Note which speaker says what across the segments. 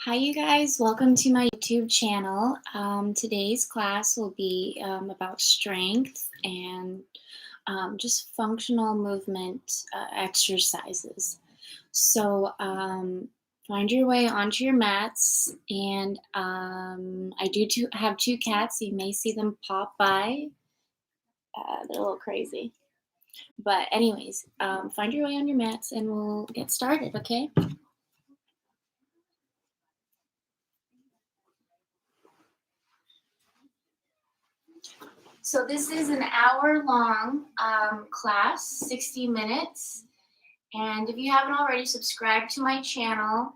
Speaker 1: Hi, you guys. Welcome to my YouTube channel. Today's class will be about strength and just functional movement exercises. So find your way onto your mats, and I do have two cats. You may see them pop by. They're a little crazy. But anyways, find your way on your mats and we'll get started, okay? So this is an hour-long class, 60 minutes. And if you haven't already, subscribe to my channel.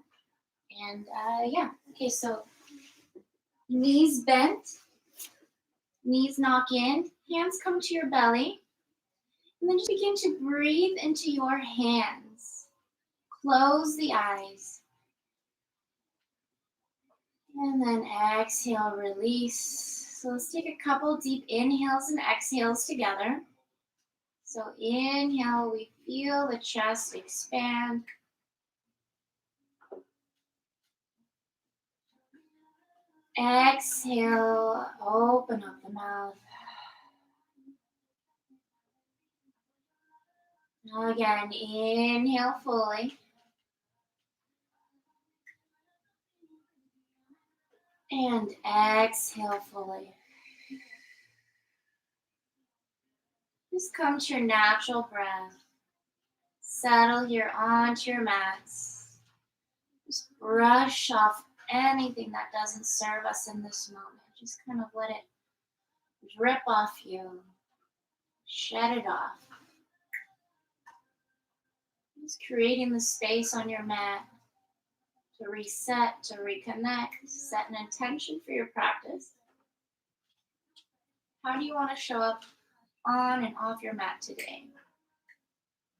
Speaker 1: And yeah, okay, so knees bent, knees knock in, hands come to your belly. And then just begin to breathe into your hands. Close the eyes. And then exhale, release. So let's take a couple deep inhales and exhales together. So inhale, we feel the chest expand. Exhale, open up the mouth. Again, inhale fully. And exhale fully. Just come to your natural breath. Settle here onto your mats. Just brush off anything that doesn't serve us in this moment. Just kind of let it drip off you. Shed it off. Just creating the space on your mat to reset, to reconnect, set an intention for your practice. How do you want to show up on and off your mat today?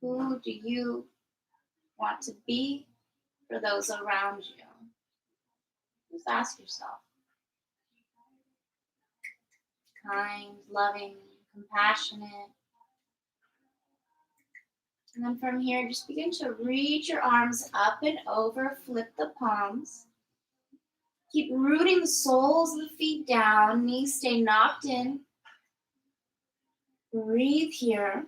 Speaker 1: Who do you want to be for those around you? Just ask yourself. Kind, loving, compassionate. And then from here, just begin to reach your arms up and over, flip the palms. Keep rooting the soles of the feet down, knees stay knocked in. Breathe here.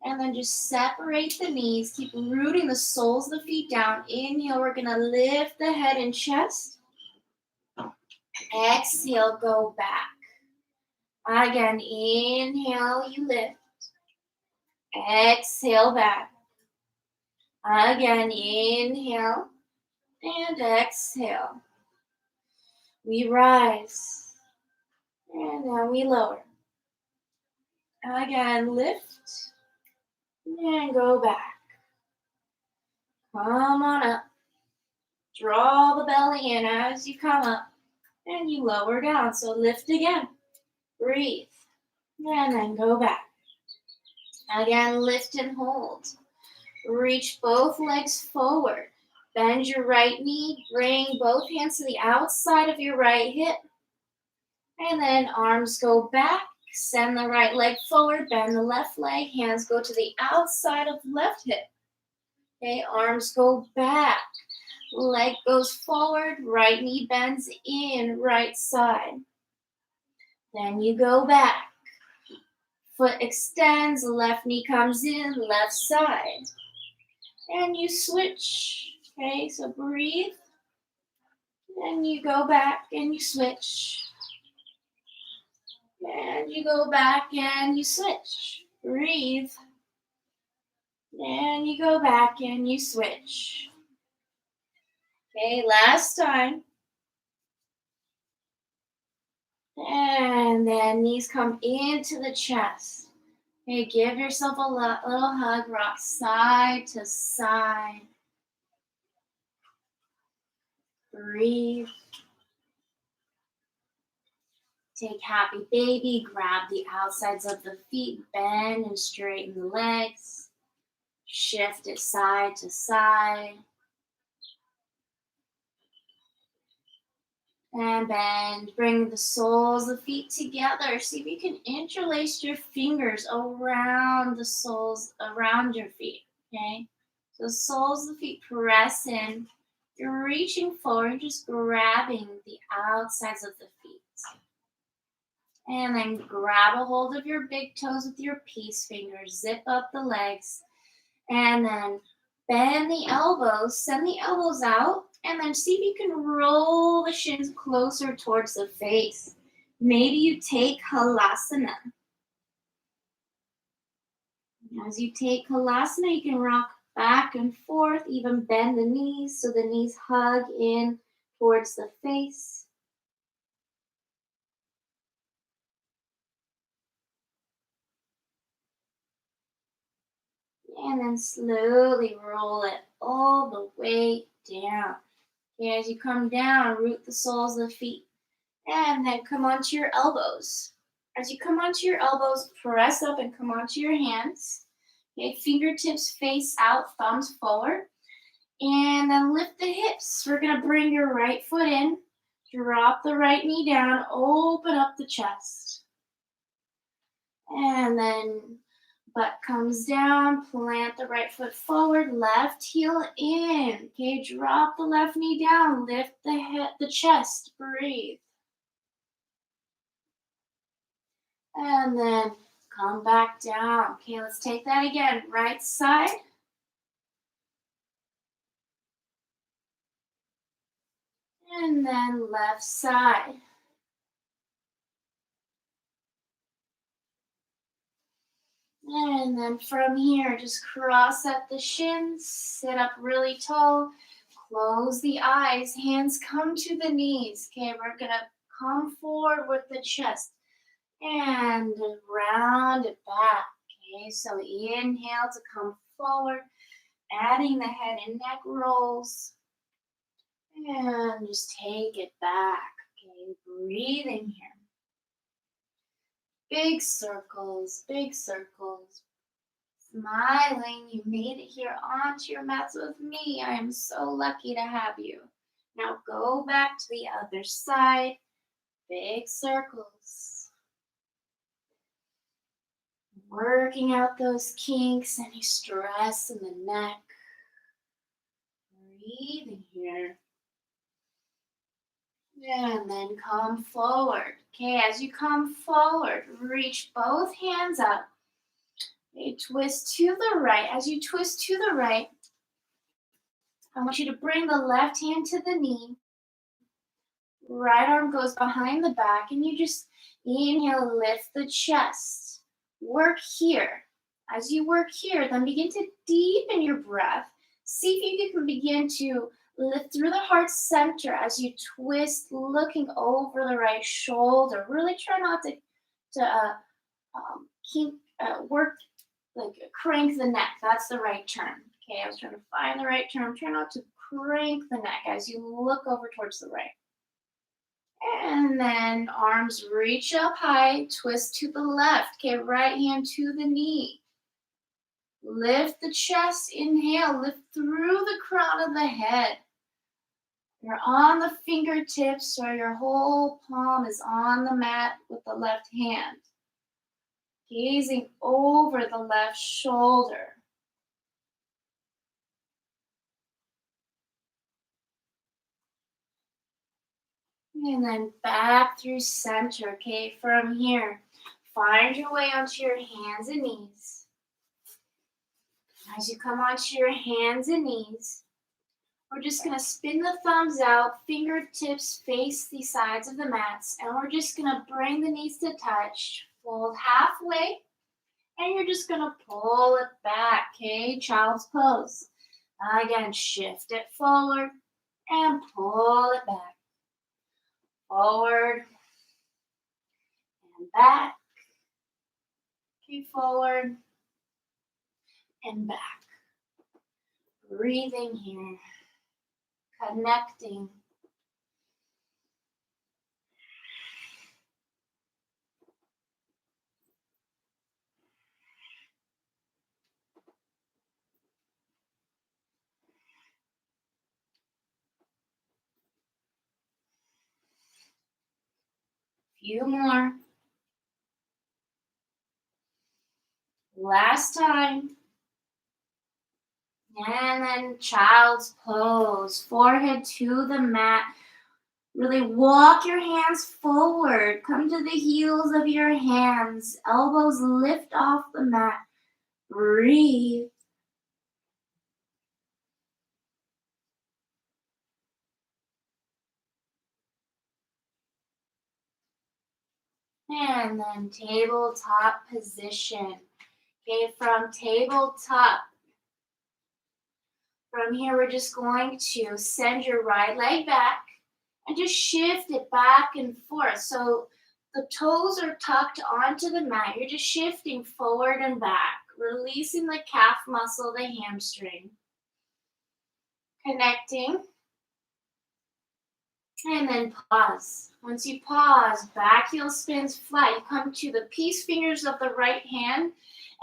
Speaker 1: And then just separate the knees. Keep rooting the soles of the feet down. Inhale, we're gonna lift the head and chest. Exhale, go back. Again, inhale, you lift. Exhale, back. Again, inhale and exhale. We rise and then we lower. Again, lift and go back. Come on up. Draw the belly in as you come up and you lower down. So lift again. Breathe and then go back. Again, lift and hold. Reach both legs forward. Bend your right knee. Bring both hands to the outside of your right hip. And then arms go back. Send the right leg forward. Bend the left leg. Hands go to the outside of left hip. Okay, arms go back. Leg goes forward. Right knee bends in, right side. Then you go back. Foot extends. Left knee comes in, left side. And you switch. Okay, so breathe. And you go back and you switch. And you go back and you switch. Breathe. And you go back and you switch. Okay, last time. And then knees come into the chest. Okay, give yourself a little hug. Rock side to side. Breathe. Take happy baby, grab the outsides of the feet, bend and straighten the legs. Shift it side to side. And bend, bring the soles of the feet together. See if you can interlace your fingers around the soles, around your feet, okay? So the soles of the feet press in. You're reaching forward, just grabbing the outsides of the feet. And then grab a hold of your big toes with your peace fingers. Zip up the legs. And then bend the elbows. Send the elbows out. And then see if you can roll the shins closer towards the face. Maybe you take Halasana. As you take Halasana, you can rock back and forth, even bend the knees so the knees hug in towards the face. And then slowly roll it all the way down. Okay, as you come down, root the soles of the feet. And then come onto your elbows. As you come onto your elbows, press up and come onto your hands. Okay, fingertips face out, thumbs forward. And then lift the hips. We're going to bring your right foot in. Drop the right knee down. Open up the chest. And then butt comes down. Plant the right foot forward. Left heel in. Okay, drop the left knee down. Lift the head, the chest. Breathe. And then come back down. Okay, let's take that again. Right side. And then left side. And then from here, just cross at the shins, sit up really tall, close the eyes, hands come to the knees. Okay, we're gonna come forward with the chest and round it back. Okay, so inhale to come forward, adding the head and neck rolls. And just take it back. Okay, breathing here. Big circles, big circles. Smiling, you made it here onto your mats with me. I am so lucky to have you. Now go back to the other side. Big circles. Working out those kinks, any stress in the neck. Breathing here. And then come forward. Okay, as you come forward, reach both hands up. Okay, twist to the right. As you twist to the right, I want you to bring the left hand to the knee. Right arm goes behind the back, and you just inhale, lift the chest. Work here. As you work here, then begin to deepen your breath. See if you can begin to lift through the heart center as you twist, looking over the right shoulder. Really try not to work, like crank the neck. That's the right term. Okay, I was trying to find the right term. Try not to crank the neck as you look over towards the right. And then arms reach up high, twist to the left. Okay, right hand to the knee. Lift the chest, inhale, lift through the crown of the head. You're on the fingertips, or your whole palm is on the mat with the left hand. Gazing over the left shoulder. And then back through center. Okay, from here, find your way onto your hands and knees. As you come onto your hands and knees, we're just going to spin the thumbs out, fingertips face the sides of the mats, and we're just going to bring the knees to touch. Fold halfway, and you're just going to pull it back, okay? Child's pose. Again, shift it forward and pull it back. Forward and back. Okay, forward and back. Breathing here. Connecting. Few more. Last time. And then child's pose, forehead to the mat. Really walk your hands forward. Come to the heels of your hands. Elbows lift off the mat. Breathe. And then tabletop position. Okay, from tabletop. From here, we're just going to send your right leg back and just shift it back and forth. So the toes are tucked onto the mat. You're just shifting forward and back, releasing the calf muscle, the hamstring. Connecting. And then pause. Once you pause, back heel spins flat. You come to the peace fingers of the right hand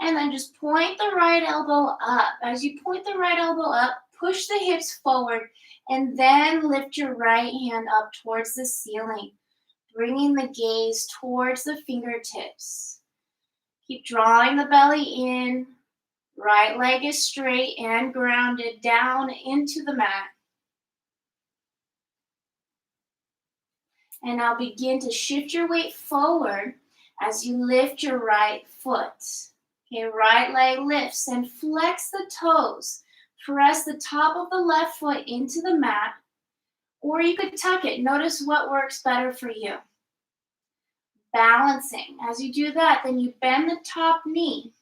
Speaker 1: and then just point the right elbow up. As you point the right elbow up, push the hips forward and then lift your right hand up towards the ceiling, bringing the gaze towards the fingertips. Keep drawing the belly in. Right leg is straight and grounded down into the mat. And now begin to shift your weight forward as you lift your right foot. Okay, right leg lifts and flex the toes. Press the top of the left foot into the mat, or you could tuck it. Notice what works better for you. Balancing. As you do that, then you bend the top knee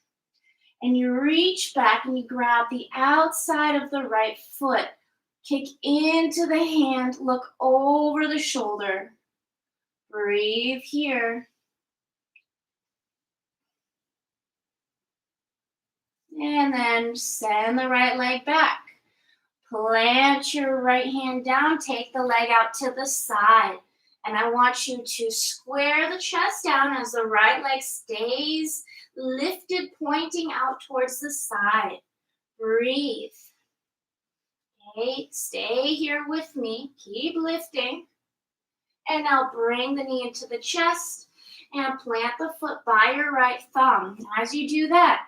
Speaker 1: and you reach back and you grab the outside of the right foot. Kick into the hand, look over the shoulder. Breathe here. And then send the right leg back. Plant your right hand down. Take the leg out to the side. And I want you to square the chest down as the right leg stays lifted, pointing out towards the side. Breathe. Okay, stay here with me. Keep lifting. And now bring the knee into the chest and plant the foot by your right thumb. As you do that,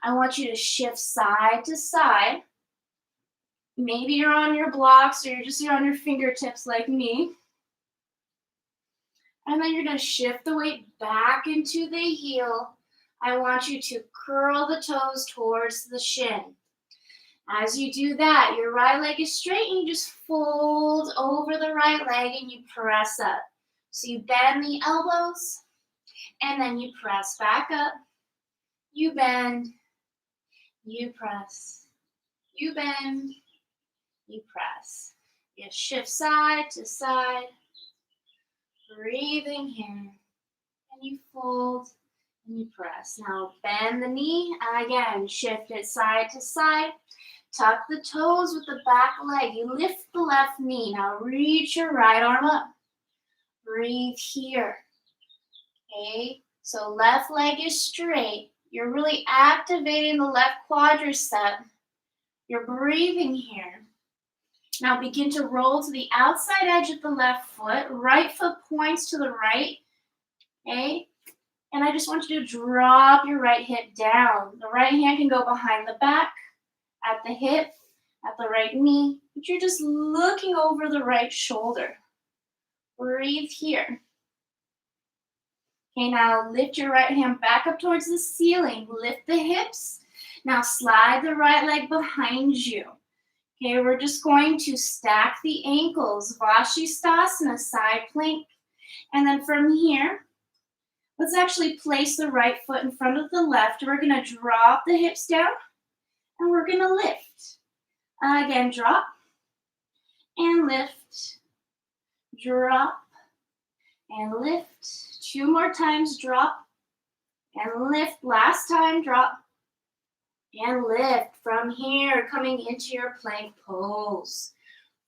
Speaker 1: I want you to shift side to side. Maybe you're on your blocks or you're on your fingertips like me. And then you're going to shift the weight back into the heel. I want you to curl the toes towards the shin. As you do that, your right leg is straight and you just fold over the right leg and you press up. So you bend the elbows and then you press back up. You bend, you press, you bend, you press. You shift side to side, breathing here, and you fold and you press. Now bend the knee, again, shift it side to side. Tuck the toes with the back leg. You lift the left knee. Now reach your right arm up. Breathe here. Okay, so left leg is straight. You're really activating the left quadricep. You're breathing here. Now begin to roll to the outside edge of the left foot. Right foot points to the right. Okay, and I just want you to drop your right hip down. The right hand can go behind the back, at the hip, at the right knee, but you're just looking over the right shoulder. Breathe here. Okay, now lift your right hand back up towards the ceiling. Lift the hips. Now slide the right leg behind you. Okay, we're just going to stack the ankles. Vashisthasana, side plank. And then from here, let's actually place the right foot in front of the left. We're going to drop the hips down. And we're going to lift. Again, drop and lift. Drop and lift. 2 more times, drop and lift. Last time, drop and lift. From here, coming into your plank pose.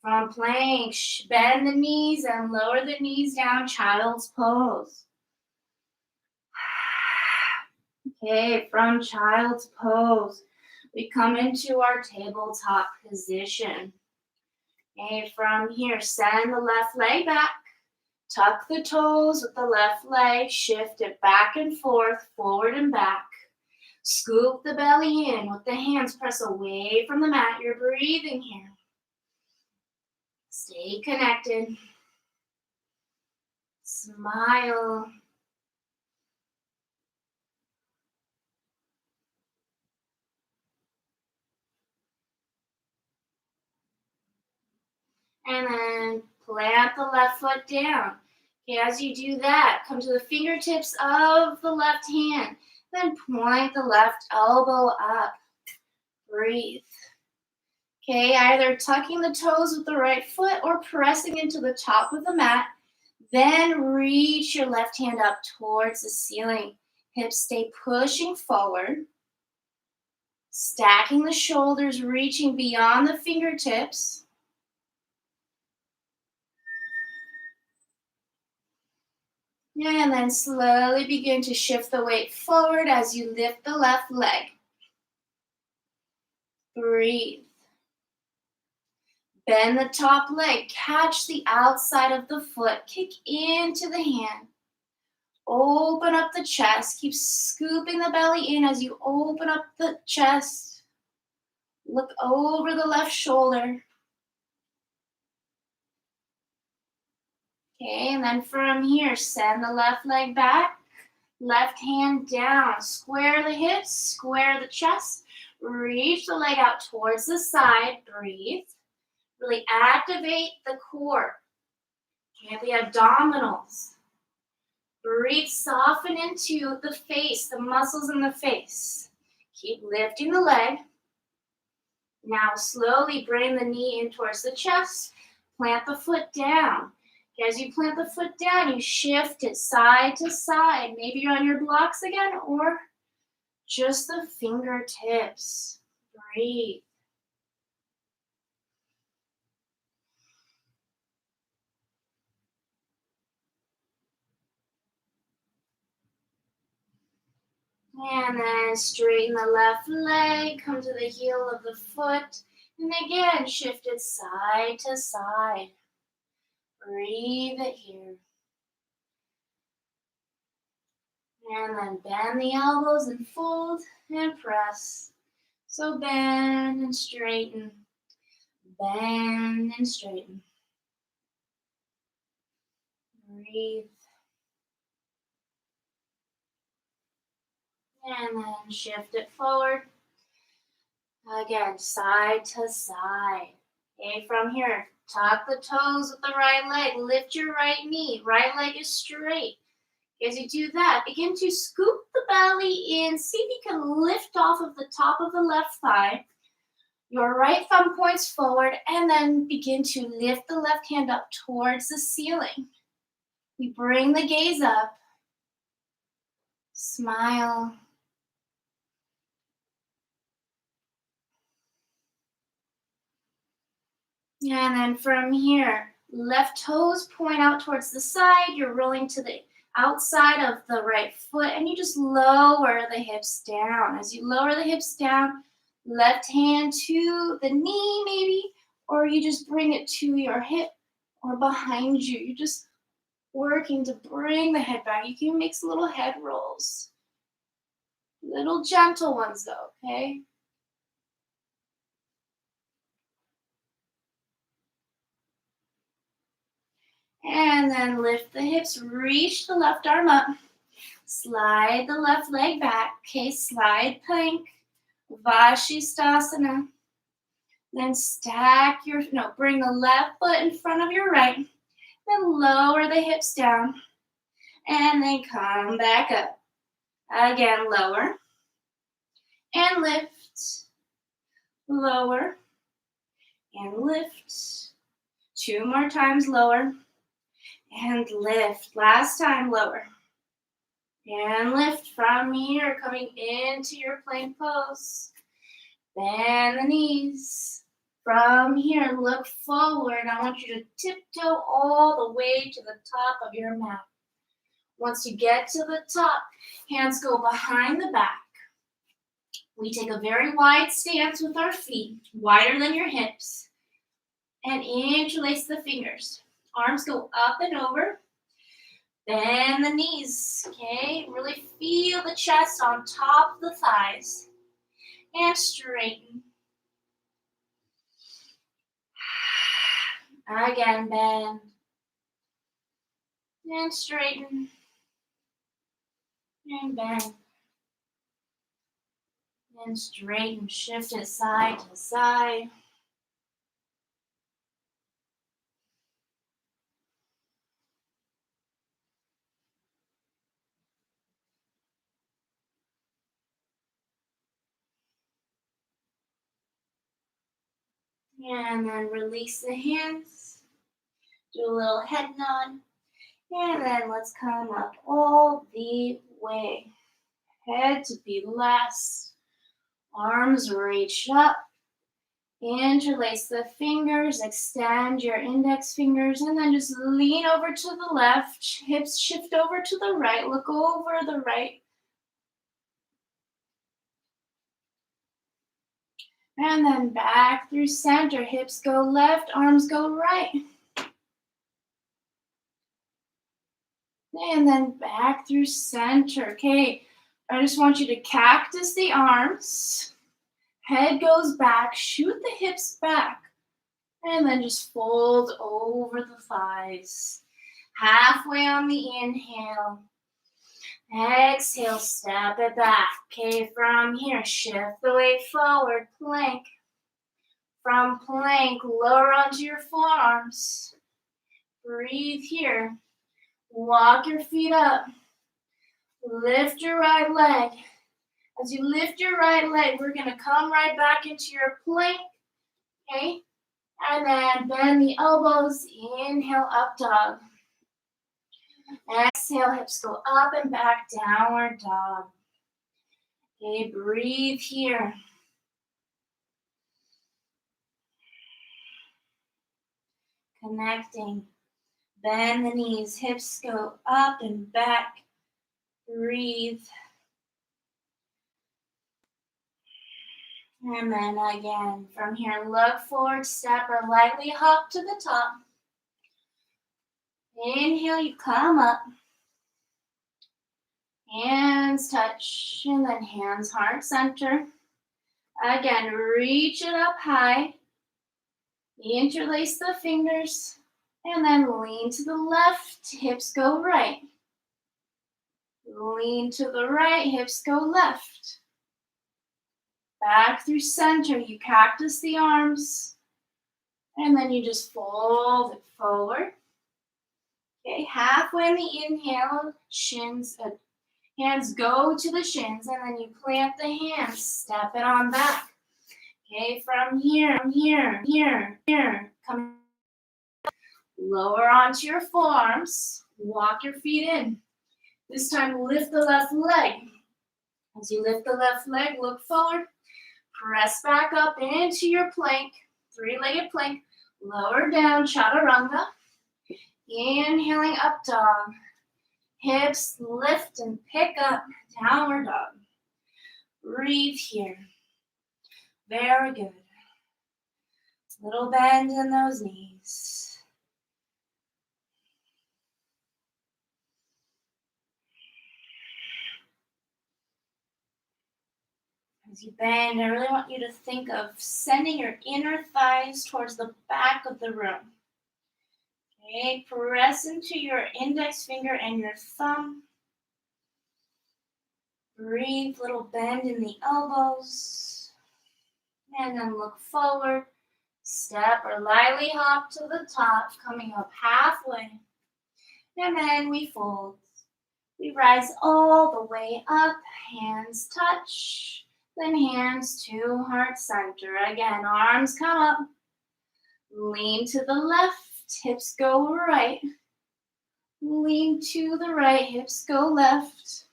Speaker 1: From plank, bend the knees and lower the knees down, child's pose. Okay, from child's pose, we come into our tabletop position. Okay, from here, send the left leg back. Tuck the toes with the left leg. Shift it back and forth, forward and back. Scoop the belly in with the hands. Press away from the mat. You're breathing here. Stay connected. Smile. And then plant the left foot down. Okay, as you do that, come to the fingertips of the left hand. Then point the left elbow up. Breathe. Okay, either tucking the toes with the right foot or pressing into the top of the mat. Then reach your left hand up towards the ceiling. Hips stay pushing forward. Stacking the shoulders, reaching beyond the fingertips. And then slowly begin to shift the weight forward as you lift the left leg. Breathe. Bend the top leg, catch the outside of the foot, kick into the hand. Open up the chest, keep scooping the belly in as you open up the chest. Look over the left shoulder. Okay, and then from here, send the left leg back, left hand down. Square the hips, square the chest. Reach the leg out towards the side. Breathe. Really activate the core. Okay, the abdominals. Breathe, soften into the face, the muscles in the face. Keep lifting the leg. Now slowly bring the knee in towards the chest. Plant the foot down. As you plant the foot down, you shift it side to side. Maybe you're on your blocks again or just the fingertips. Breathe. And then straighten the left leg, come to the heel of the foot, and again shift it side to side. Breathe it here. And then bend the elbows and fold and press. So bend and straighten. Bend and straighten. Breathe. And then shift it forward. Again, side to side. Okay, from here, tuck the toes with the right leg. Lift your right knee. Right leg is straight. As you do that, begin to scoop the belly in. See if you can lift off of the top of the left thigh. Your right thumb points forward, and then begin to lift the left hand up towards the ceiling. We bring the gaze up. Smile. And then from here, left toes point out towards the side. You're rolling to the outside of the right foot, and you just lower the hips down. As you lower the hips down, left hand to the knee maybe, or you just bring it to your hip or behind you. You're just working to bring the head back. You can make some little head rolls. Little gentle ones though, okay? And then lift the hips, reach the left arm up. Slide the left leg back. Okay, slide plank, Vashisthasana. Then bring the left foot in front of your right. Then lower the hips down. And then come back up. Again, lower. And lift. Lower. And lift. 2 more times, lower. And lift. Last time, lower. And lift from here, coming into your plank pose. Bend the knees. From here, look forward. I want you to tiptoe all the way to the top of your mat. Once you get to the top, hands go behind the back. We take a very wide stance with our feet, wider than your hips, and interlace the fingers. Arms go up and over. Bend the knees, okay? Really feel the chest on top of the thighs. And straighten. Again, bend. And straighten. And bend. And straighten. Shift it side to side. And then release the hands. Do a little head nod. And then let's come up all the way. Head to be last. Arms reach up. Interlace the fingers, extend your index fingers, and then just lean over to the left. Hips shift over to the right. Look over the right. And then back through center. Hips go left, arms go right. And then back through center. Okay, I just want you to cactus the arms. Head goes back, shoot the hips back. And then just fold over the thighs. Halfway on the inhale. Exhale, step it back. Okay, from here, shift the weight forward, plank. From plank, lower onto your forearms. Breathe here. Walk your feet up. Lift your right leg. As you lift your right leg, we're going to come right back into your plank. Okay? And then bend the elbows. Inhale, up dog. Exhale, hips go up and back, downward dog. Okay, breathe here. Connecting. Bend the knees, hips go up and back. Breathe. And then again, from here, look forward, step or lightly hop to the top. Inhale, you come up. Hands touch, and then hands heart center. Again, reach it up high. Interlace the fingers, and then lean to the left, hips go right. Lean to the right, hips go left. Back through center, you cactus the arms, and then you just fold it forward. Okay, halfway in the inhale, hands go to the shins, and then you plant the hands, step it on back. Okay, from here, come lower onto your forearms, walk your feet in. This time, lift the left leg. As you lift the left leg, look forward, press back up into your plank, three-legged plank, lower down, chaturanga. Inhaling up dog. Hips lift and pick up, downward dog. Breathe here. Very good. Little bend in those knees. As you bend, I really want you to think of sending your inner thighs towards the back of the room. Okay, press into your index finger and your thumb. Breathe, little bend in the elbows. And then look forward. Step or lightly hop to the top, coming up halfway. And then we fold. We rise all the way up, hands touch. Then hands to heart center. Again, arms come up. Lean to the left, hips go right. Lean to the right, hips go left.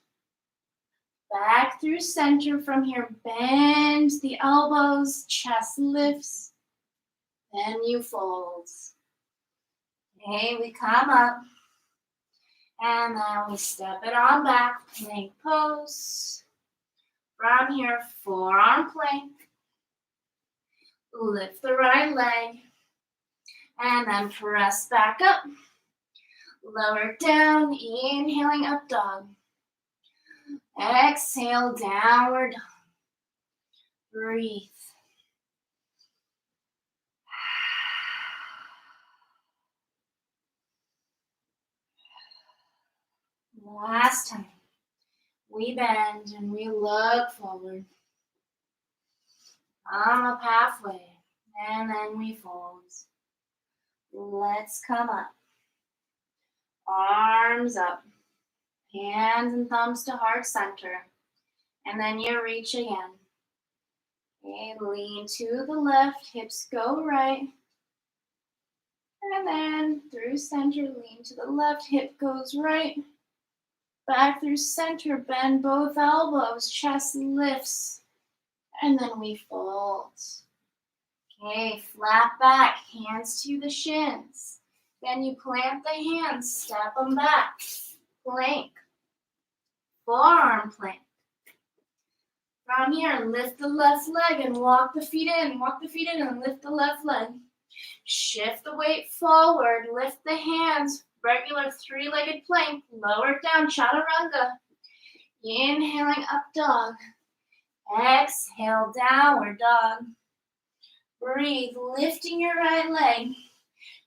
Speaker 1: Back through center. From here, bend the elbows, chest lifts. Then you fold. Okay, we come up. And then we step it on back, plank pose. From here, forearm plank. Lift the right leg. And then press back up. Lower down, inhaling up dog. Exhale, downward dog. Breathe. Last time. We bend and we look forward. Up halfway. And then we fold. Let's come up. Arms up. Hands and thumbs to heart center. And then you reach again. Okay, lean to the left, hips go right. And then through center, lean to the left, hip goes right. Back through center, bend both elbows, chest lifts. And then we fold. Okay, flat back, hands to the shins. Then you plant the hands, step them back. Plank. Forearm plank. From here, lift the left leg and walk the feet in. Walk the feet in and lift the left leg. Shift the weight forward. Lift the hands. Regular three-legged plank. Lower down, chaturanga. Inhaling up dog. Exhale, downward dog. Breathe, lifting your right leg.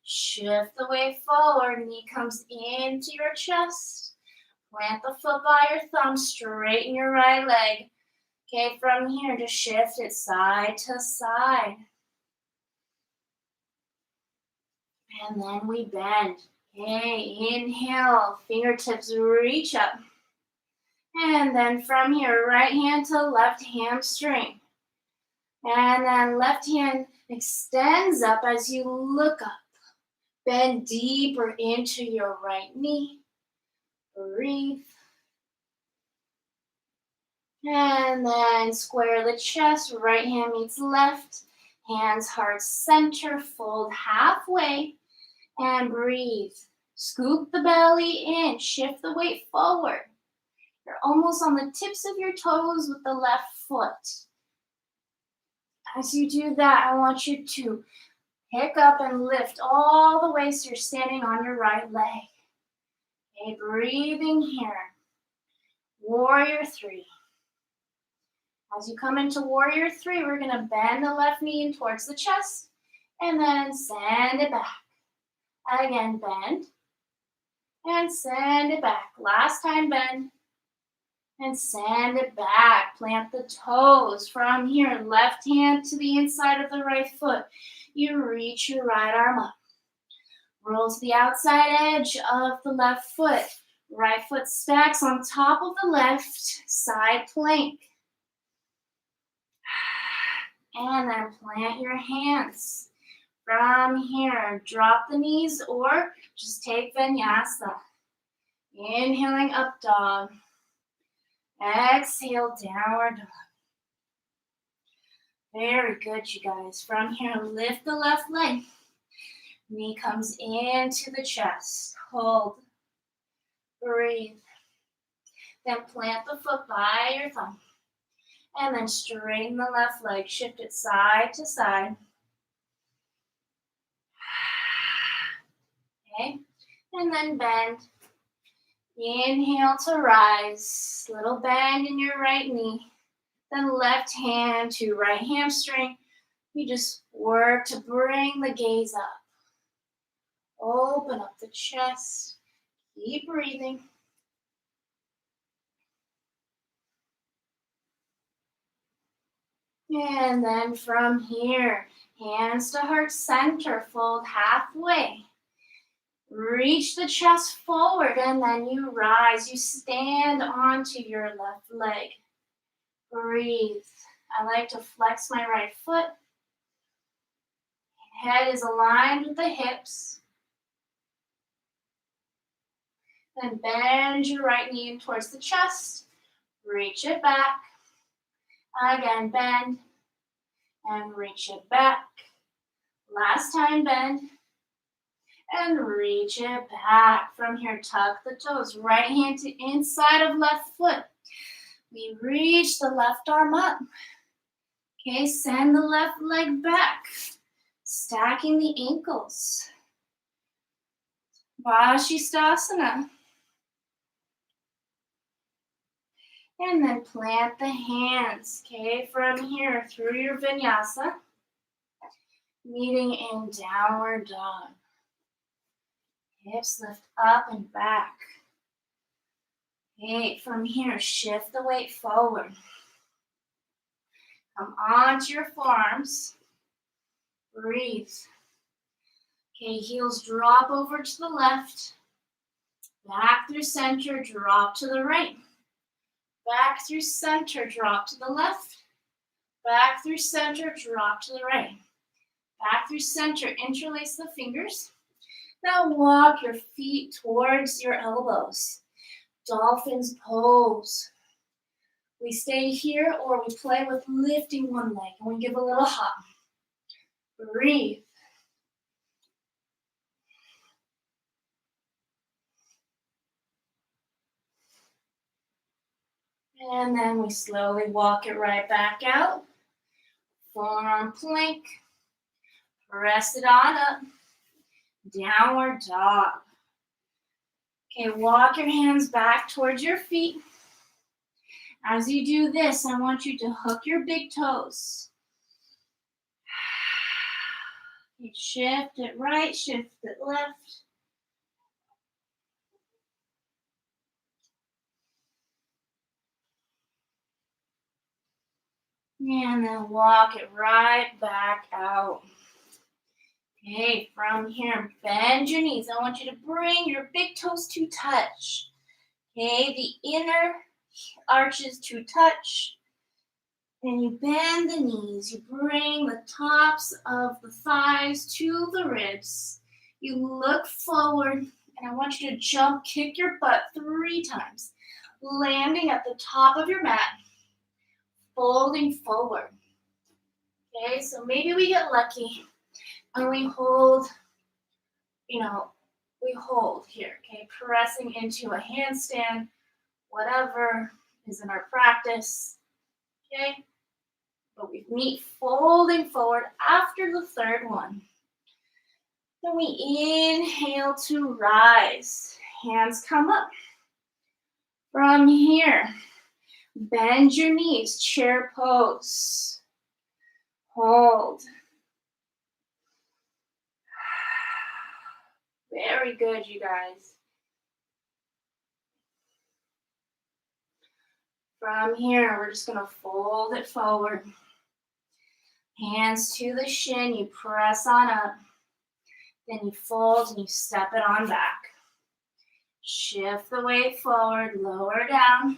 Speaker 1: Shift the weight forward. Knee comes into your chest. Plant the foot by your thumb. Straighten your right leg. Okay, from here, just shift it side to side. And then we bend. Okay, inhale, fingertips reach up. And then from here, right hand to left hamstring. And then left hand extends up as you look up. Bend deeper into your right knee. Breathe. And then square the chest, right hand meets left, hands heart center, fold halfway, and breathe. Scoop the belly in, shift the weight forward. You're almost on the tips of your toes with the left foot. As you do that, I want you to pick up and lift all the way so you're standing on your right leg. Okay, breathing here. Warrior 3. As you come into Warrior 3, we're going to bend the left knee in towards the chest and then send it back. Again, bend and send it back. Last time, bend and send it back. Plant the toes. From here, left hand to the inside of the right foot. You reach your right arm up. Roll to the outside edge of the left foot. Right foot stacks on top of the left, side plank. And then plant your hands. From here, drop the knees or just take vinyasa. Inhaling up dog. Exhale, downward dog. Very good, you guys. From here, lift the left leg. Knee comes into the chest. Hold. Breathe. Then plant the foot by your thumb. And then straighten the left leg. Shift it side to side. Okay. And then bend. Inhale to rise. Little bend in your right knee. Then left hand to right hamstring. You just work to bring the gaze up. Open up the chest. Keep breathing. And then from here, hands to heart center, fold halfway. Reach the chest forward and then you rise. You stand onto your left leg. Breathe. I like to flex my right foot. Head is aligned with the hips. Then bend your right knee in towards the chest. Reach it back. Again, bend and reach it back. Last time, bend and reach it back. From here, tuck the toes. Right hand to inside of left foot. We reach the left arm up. Okay, send the left leg back. Stacking the ankles. Vashisthasana. And then plant the hands, okay, from here through your vinyasa, meeting in downward dog. Hips lift up and back. Okay, from here, shift the weight forward. Come onto your forearms. Breathe. Okay, heels drop over to the left. Back through center, drop to the right. Back through center, drop to the left. Back through center, drop to the right. Back through center, interlace the fingers. Now walk your feet towards your elbows. Dolphins pose. We stay here or we play with lifting one leg and we give a little hop. Breathe. And then we slowly walk it right back out. Forearm plank. Press it on up. Downward dog. Okay, walk your hands back towards your feet. As you do this, I want you to hook your big toes. Okay, shift it right, shift it left. And then walk it right back out. Okay, from here, bend your knees. I want you to bring your big toes to touch. Okay, the inner arches to touch. And you bend the knees. You bring the tops of the thighs to the ribs. You look forward, and I want you to jump, kick your butt 3 times. Landing at the top of your mat, folding forward. Okay, so maybe we get lucky and we hold, we hold here, okay? Pressing into a handstand, whatever is in our practice, okay? But we meet folding forward after the 3rd one. Then we inhale to rise. Hands come up. From here, bend your knees, chair pose. Hold. Very good, you guys. From here, we're just going to fold it forward. Hands to the shin, you press on up. Then you fold and you step it on back. Shift the weight forward, lower down.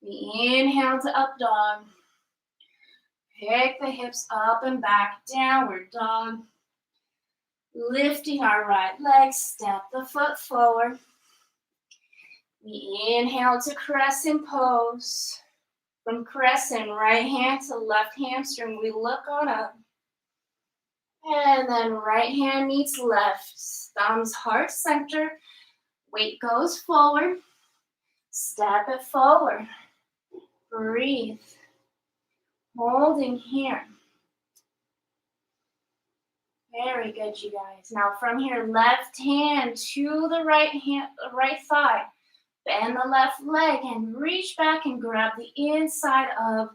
Speaker 1: We inhale to up dog. Pick the hips up and back, downward dog. Lifting our right leg, step the foot forward. We inhale to crescent pose. From crescent, right hand to left hamstring, we look on up. And then right hand meets left. Thumbs heart center. Weight goes forward. Step it forward. Breathe. Holding here. Very good, you guys. Now from here, left hand to the right thigh. Bend the left leg and reach back and grab the inside of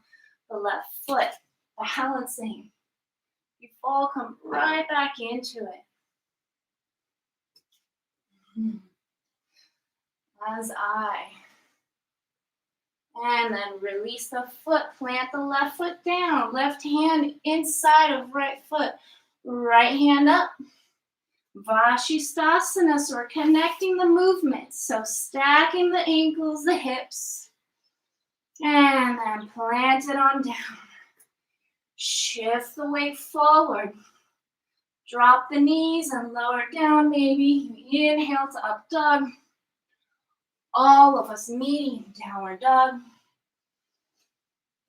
Speaker 1: the left foot. Balancing. You fall, come right back into it. And then release the foot, plant the left foot down, left hand inside of right foot, right hand up. Vashisthasana, so we're connecting the movements, so stacking the ankles, the hips, and then plant it on down. Shift the weight forward. Drop the knees and lower down maybe. Inhale to up dog. All of us meeting downward dog.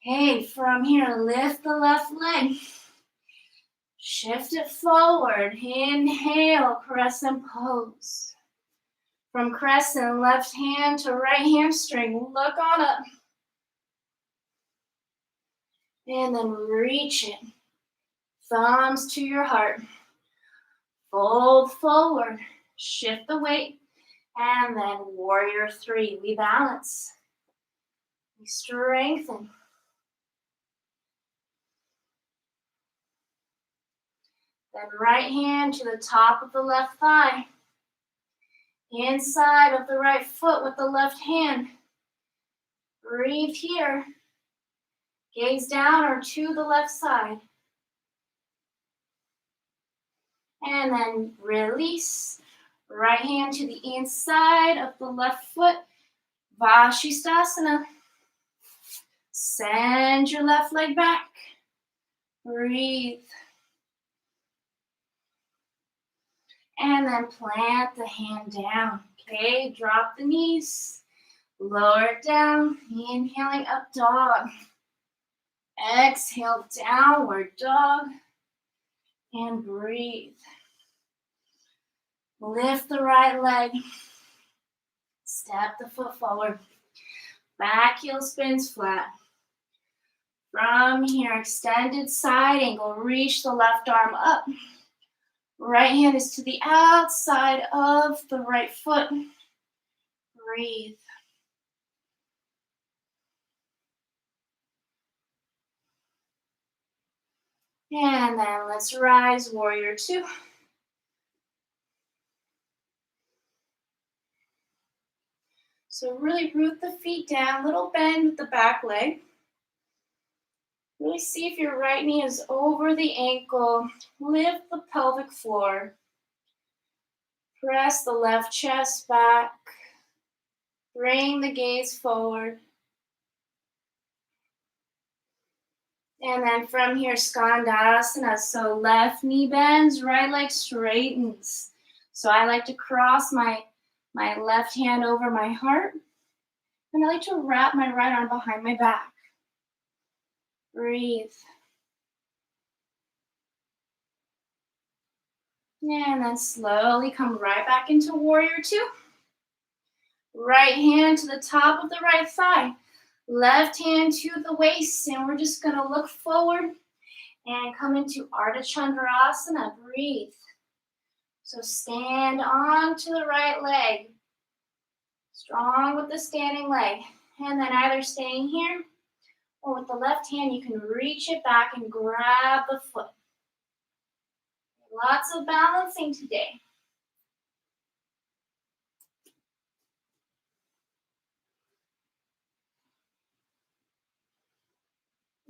Speaker 1: Okay, from here, lift the left leg. Shift it forward. Inhale, crescent pose. From crescent, left hand to right hamstring. Look on up. And then reach it. Thumbs to your heart. Fold forward. Shift the weight. And then warrior three. We balance. We strengthen. Then right hand to the top of the left thigh. Inside of the right foot with the left hand. Breathe here. Gaze down or to the left side. And then release. Right hand to the inside of the left foot. Vashisthasana. Send your left leg back. Breathe. And then plant the hand down. Okay, drop the knees. Lower it down. Inhaling up dog. Exhale, downward dog. And breathe. Lift the right leg. Step the foot forward. Back heel spins flat. From here, extended side angle. Reach the left arm up. Right hand is to the outside of the right foot. Breathe. And then let's rise, warrior two. So really root the feet down, little bend with the back leg. Really see if your right knee is over the ankle. Lift the pelvic floor. Press the left chest back. Bring the gaze forward. And then from here, Skandasana. So left knee bends, right leg straightens. So I like to cross my left hand over my heart. And I like to wrap my right arm behind my back. Breathe. And then slowly come right back into warrior two. Right hand to the top of the right thigh. Left hand to the waist. And we're just going to look forward and come into Ardha Chandrasana. Breathe. So stand on to the right leg. Strong with the standing leg. And then either staying here or with the left hand, you can reach it back and grab the foot. Lots of balancing today.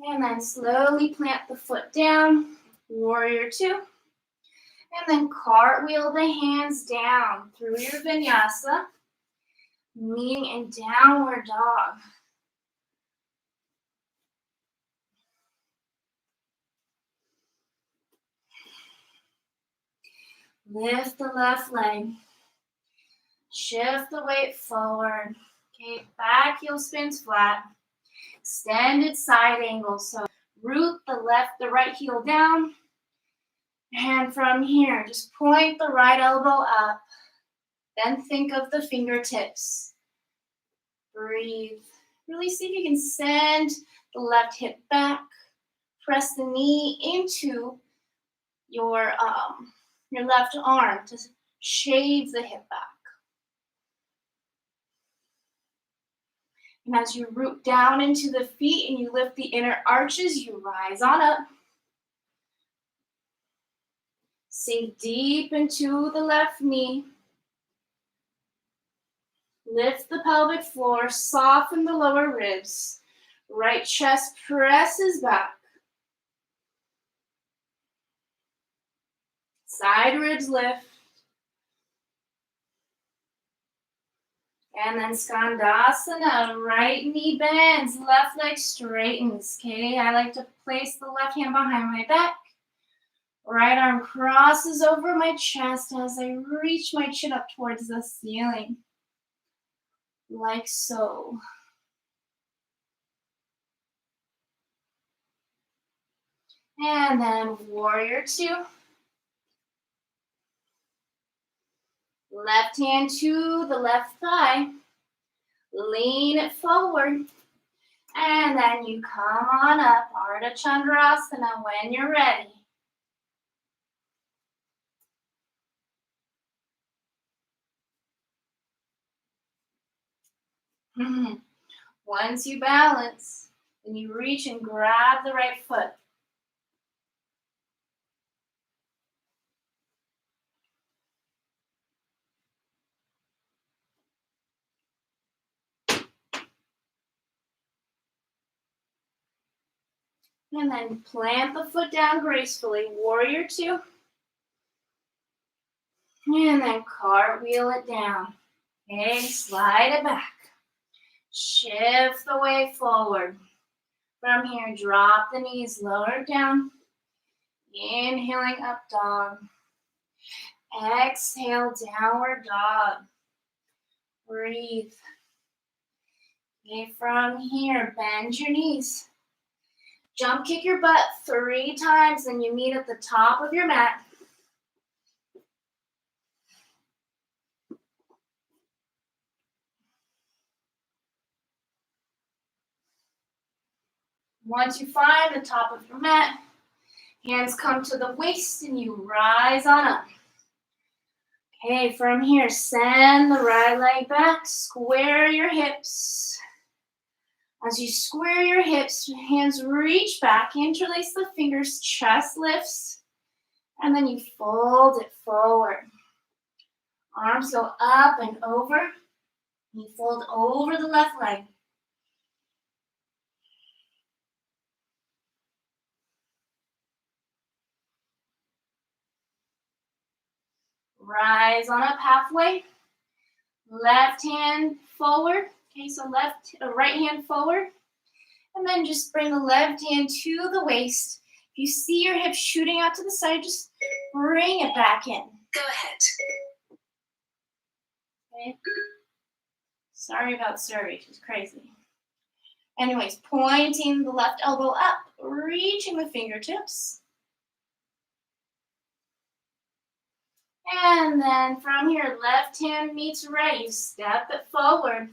Speaker 1: And then slowly plant the foot down, warrior two. And then cartwheel the hands down through your vinyasa, meeting in downward dog. Lift the left leg. Shift the weight forward. Okay, back heel spins flat. Extended side angle. So root the right heel down. And from here, just point the right elbow up. Then think of the fingertips. Breathe. Really see if you can send the left hip back. Press the knee into your left arm to shave the hip back. And as you root down into the feet and you lift the inner arches, you rise on up. Sink deep into the left knee. Lift the pelvic floor, soften the lower ribs. Right chest presses back. Side ribs lift. And then Skandasana, right knee bends, left leg straightens. Okay, I like to place the left hand behind my back. Right arm crosses over my chest as I reach my chin up towards the ceiling. Like so. And then warrior two. Left hand to the left thigh. Lean it forward. And then you come on up, Ardha Chandrasana when you're ready. Once you balance, then you reach and grab the right foot. And then plant the foot down gracefully, warrior two. And then cartwheel it down. Okay, slide it back. Shift the weight forward. From here, drop the knees, lower down. Inhaling up dog. Exhale, downward dog. Breathe. Okay, from here, bend your knees. Jump kick your butt 3 times, then you meet at the top of your mat. Once you find the top of your mat, hands come to the waist and you rise on up. Okay, from here, send the right leg back, square your hips. As you square your hips, hands reach back, interlace the fingers, chest lifts, and then you fold it forward. Arms go up and over. You fold over the left leg. Rise on up halfway. Left hand forward. Okay, so right hand forward. And then just bring the left hand to the waist. If you see your hips shooting out to the side, just bring it back in.
Speaker 2: Go ahead.
Speaker 1: Okay. Sorry about Surrey, she's crazy. Anyways, pointing the left elbow up, reaching the fingertips. And then from here, left hand meets right. You step it forward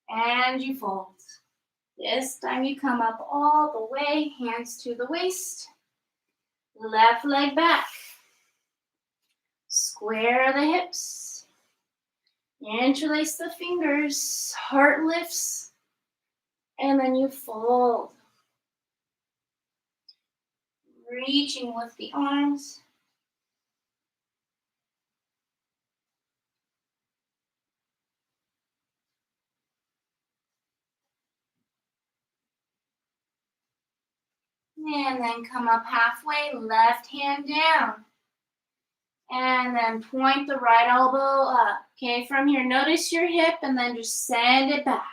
Speaker 1: and you fold. This time you come up all the way, hands to the waist. Left leg back. Square the hips. Interlace the fingers. Heart lifts. And then you fold. Reaching with the arms. And then come up halfway, left hand down. And then point the right elbow up. Okay, from here, notice your hip and then just send it back.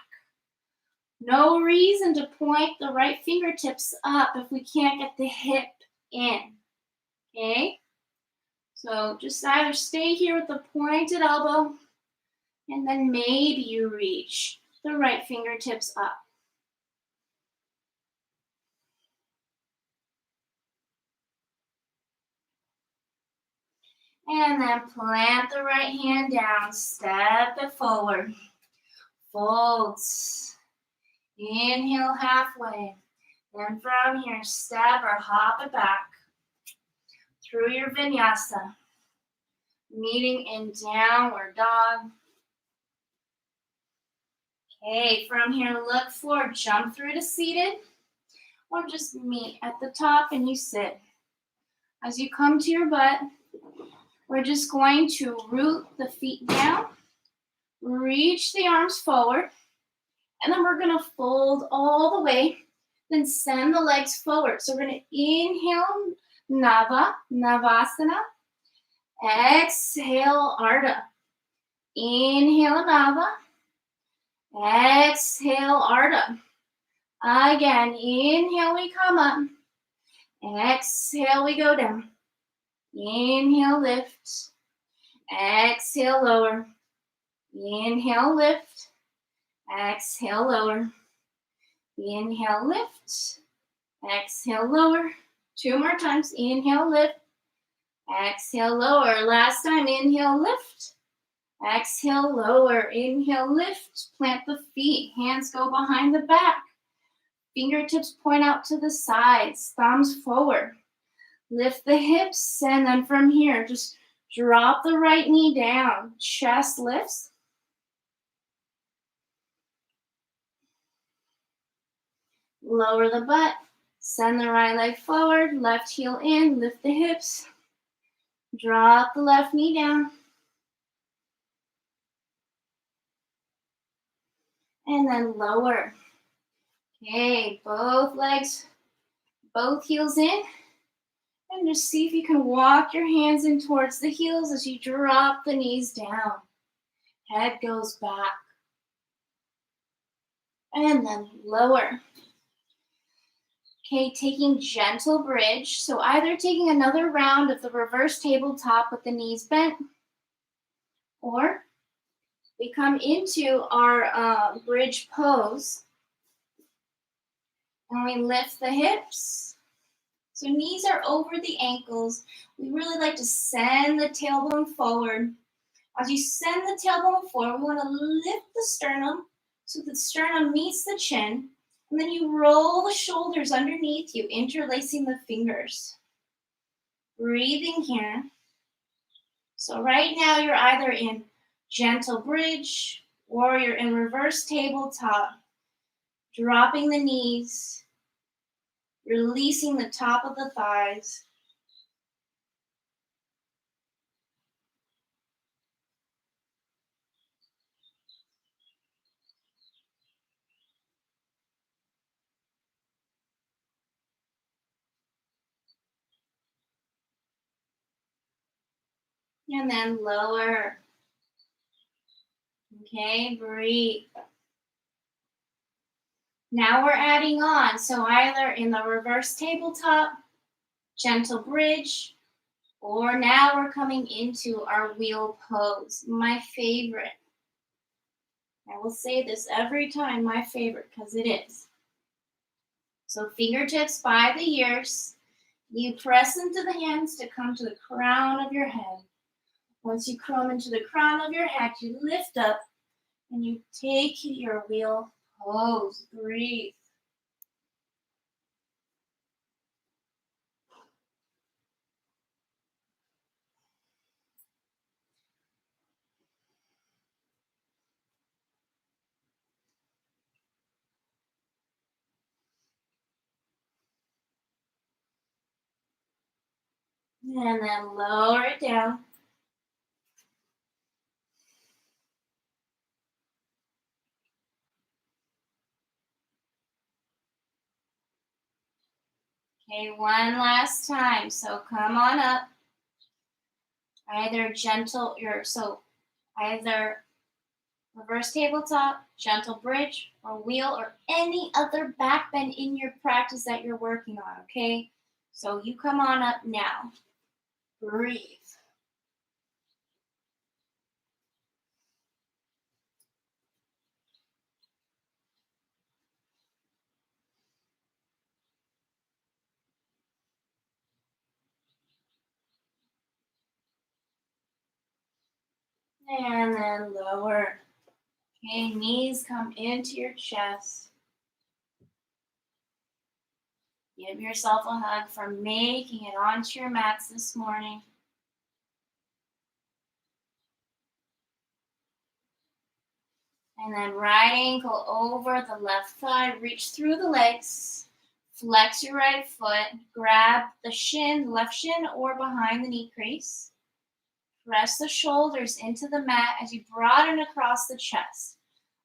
Speaker 1: No reason to point the right fingertips up if we can't get the hip in. Okay? So just either stay here with the pointed elbow and then maybe you reach the right fingertips up. And then plant the right hand down, step it forward, folds, inhale halfway, then from here, step or hop it back through your vinyasa, meeting in downward dog. Okay, from here, look forward, jump through to seated, or just meet at the top and you sit. As you come to your butt, we're just going to root the feet down, reach the arms forward, and then we're going to fold all the way, then send the legs forward. So we're going to inhale Navasana, exhale Ardha. Inhale Nava, exhale Ardha. Again, inhale, we come up, exhale, we go down. Inhale, lift. Exhale, lower. Inhale, lift. Exhale, lower. Inhale, lift. Exhale, lower. 2 more times. Inhale, lift. Exhale, lower. Last time. Inhale, lift. Exhale, lower. Inhale, lift. Plant the feet. Hands go behind the back. Fingertips point out to the sides. Thumbs forward. Lift the hips, and then from here, just drop the right knee down. Chest lifts. Lower the butt. Send the right leg forward. Left heel in. Lift the hips. Drop the left knee down. And then lower. Okay, both legs, both heels in. And just see if you can walk your hands in towards the heels as you drop the knees down. Head goes back. And then lower. Okay, taking gentle bridge. So either taking another round of the reverse tabletop with the knees bent, or we come into our bridge pose. And we lift the hips. So knees are over the ankles. We really like to send the tailbone forward. As you send the tailbone forward, we want to lift the sternum so the sternum meets the chin. And then you roll the shoulders underneath you, interlacing the fingers. Breathing here. So right now you're either in gentle bridge or you're in reverse tabletop. Dropping the knees. Releasing the top of the thighs. And then lower. Okay, breathe. Now we're adding on. So either in the reverse tabletop, gentle bridge, or now we're coming into our wheel pose. My favorite. I will say this every time, my favorite, because it is. So fingertips by the ears. You press into the hands to come to the crown of your head. Once you come into the crown of your head, you lift up and you take your wheel pose. Breathe. And then lower it down. Okay, one last time. So come on up. Either either reverse tabletop, gentle bridge, or wheel, or any other back bend in your practice that you're working on, okay? So you come on up now. Breathe. And then lower. Okay, knees come into your chest. Give yourself a hug for making it onto your mats this morning. And then right ankle over the left thigh. Reach through the legs. Flex your right foot. Grab the shin, left shin, or behind the knee crease. Press the shoulders into the mat as you broaden across the chest.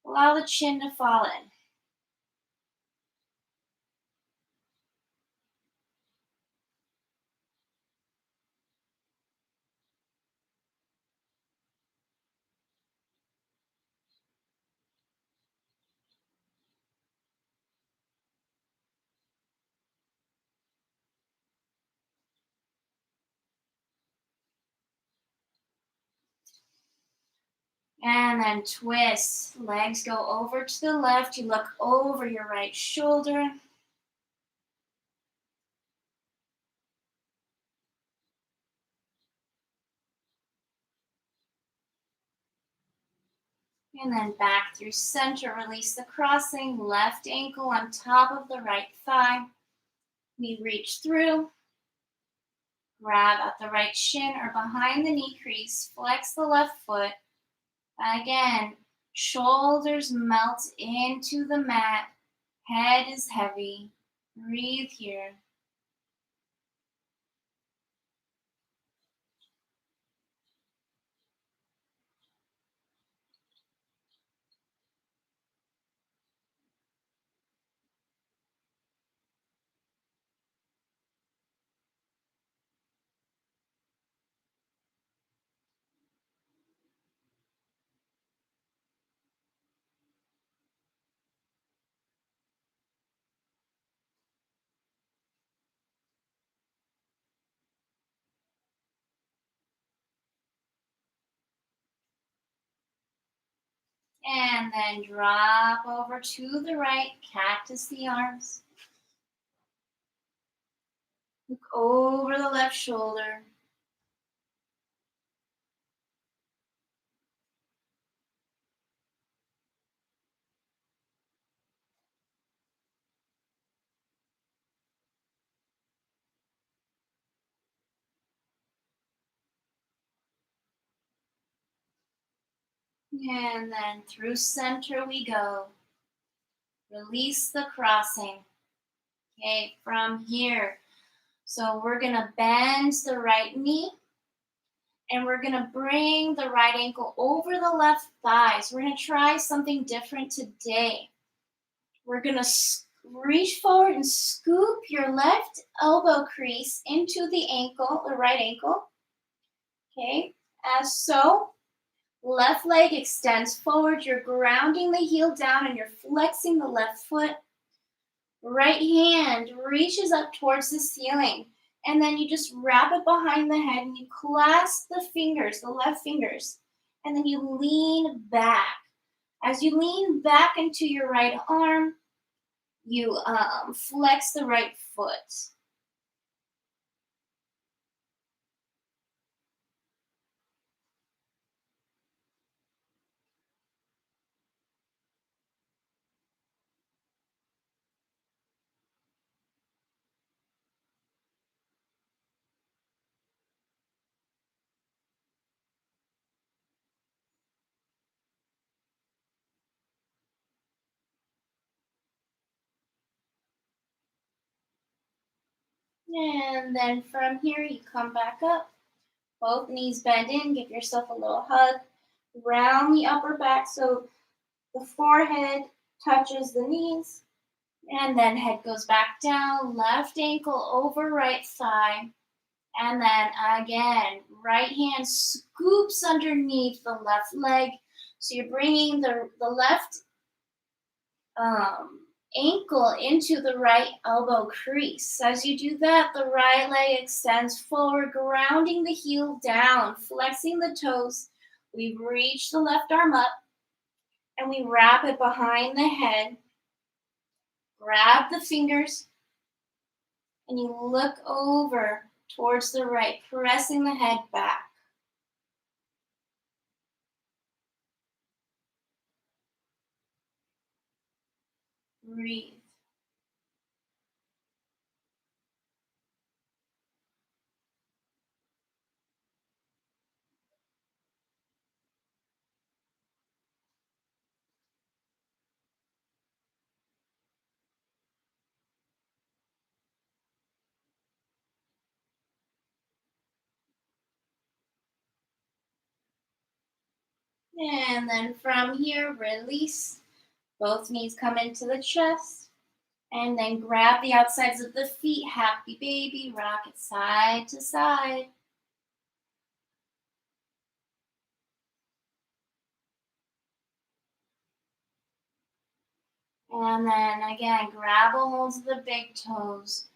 Speaker 1: Allow the chin to fall in. And then twist. Legs go over to the left. You look over your right shoulder. And then back through center. Release the crossing. Left ankle on top of the right thigh. We reach through. Grab at the right shin or behind the knee crease. Flex the left foot. Again, shoulders melt into the mat. Head is heavy. Breathe here. And then drop over to the right, cactus the arms. Look over the left shoulder. And then through center we go. Release the crossing. Okay, from here. So we're going to bend the right knee. And we're going to bring the right ankle over the left thigh. So we're going to try something different today. We're going to reach forward and scoop your left elbow crease into the ankle, the right ankle. Okay, as so. Left leg extends forward. You're grounding the heel down and you're flexing the left foot. Right hand reaches up towards the ceiling. And then you just wrap it behind the head and you clasp the fingers, the left fingers. And then you lean back. As you lean back into your right arm, you flex the right foot. And then from here, you come back up. Both knees bend in. Give yourself a little hug. Round the upper back so the forehead touches the knees. And then head goes back down. Left ankle over right thigh. And then again, right hand scoops underneath the left leg. So you're bringing the left ankle into the right elbow crease. As you do that, the right leg extends forward, grounding the heel down, flexing the toes. We reach the left arm up and we wrap it behind the head. Grab the fingers and you look over towards the right, pressing the head back. Breathe. And then from here, release. Both knees come into the chest. And then grab the outsides of the feet. Happy baby. Rock it side to side. And then again, grab a hold of the big toes.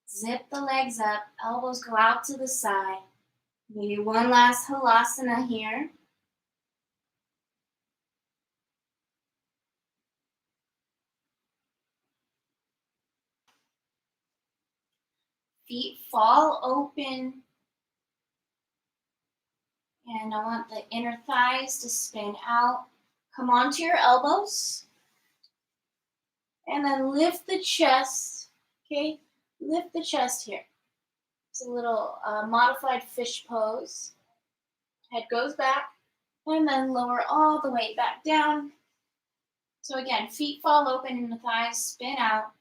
Speaker 1: Zip the legs up. Elbows go out to the side. Maybe one last halasana here. Feet fall open. And I want the inner thighs to spin out. Come onto your elbows. And then lift the chest. Okay? Lift the chest here. It's a little modified fish pose. Head goes back. And then lower all the way back down. So again, feet fall open and the thighs spin out.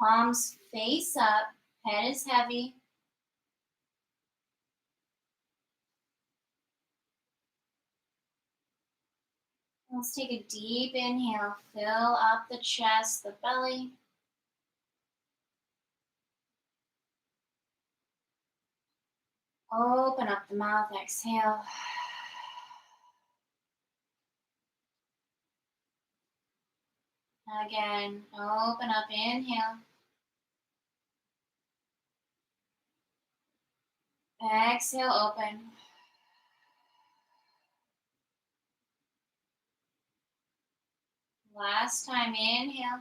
Speaker 1: Palms face up. Head is heavy. Let's take a deep inhale. Fill up the chest, the belly. Open up the mouth. Exhale. Again, open up. Inhale. Exhale, open. Last time, inhale.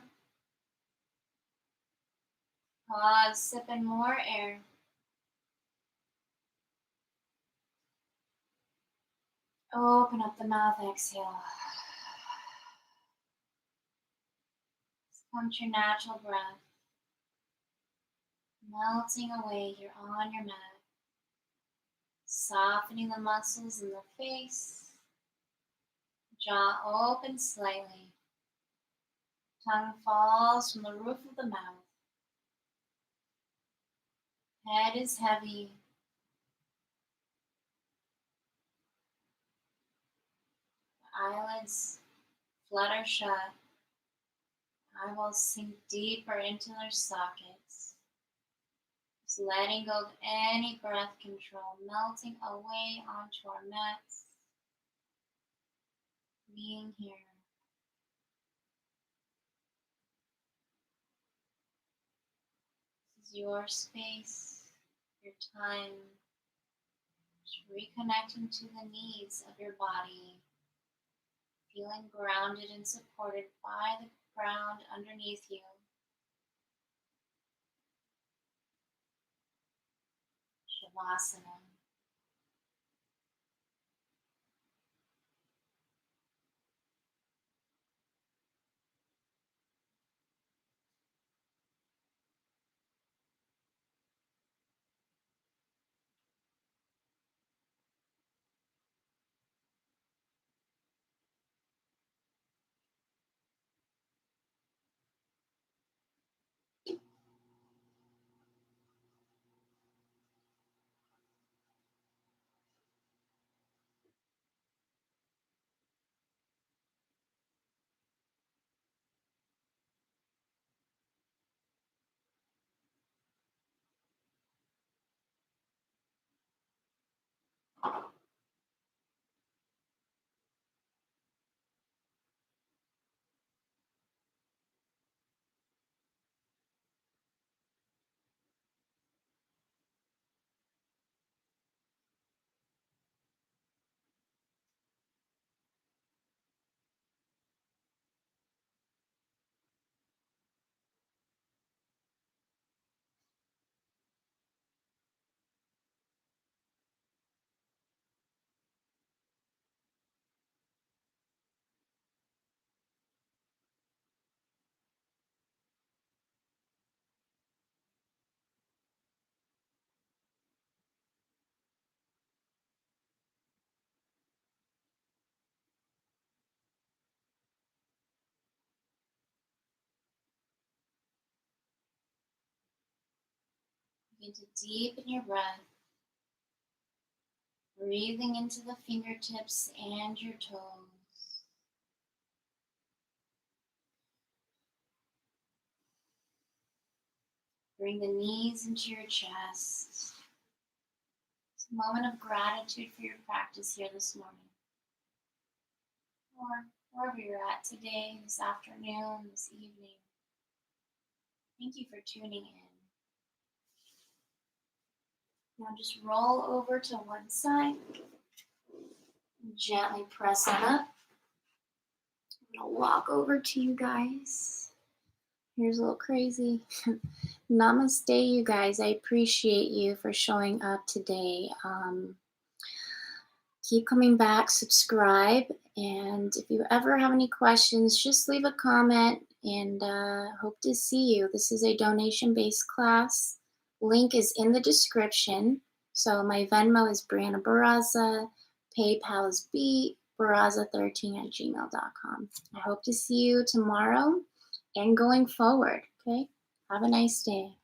Speaker 1: Pause, sipping more air. Open up the mouth, exhale. Come to your natural breath. Melting away, you're on your mat. Softening the muscles in the face. Jaw open slightly. Tongue falls from the roof of the mouth. Head is heavy. Eyelids flutter shut. Eyeballs sink deeper into their sockets. Just letting go of any breath control, melting away onto our mats. Being here. This is your space, your time. Just reconnecting to the needs of your body. Feeling grounded and supported by the ground underneath you. Shavasana. Begin to deepen your breath. Breathing into the fingertips and your toes. Bring the knees into your chest. It's a moment of gratitude for your practice here this morning. Or wherever you're at today, this afternoon, this evening. Thank you for tuning in. Now just roll over to one side. Gently press on up. I'm going to walk over to you guys. Here's a little crazy. Namaste, you guys. I appreciate you for showing up today. Keep coming back, subscribe, and if you ever have any questions, just leave a comment, and hope to see you. This is a donation-based class. Link is in the description. So my Venmo is Brianna Barraza, PayPal is Beat, baraza13@gmail.com. I hope to see you tomorrow and going forward. Okay? Have a nice day.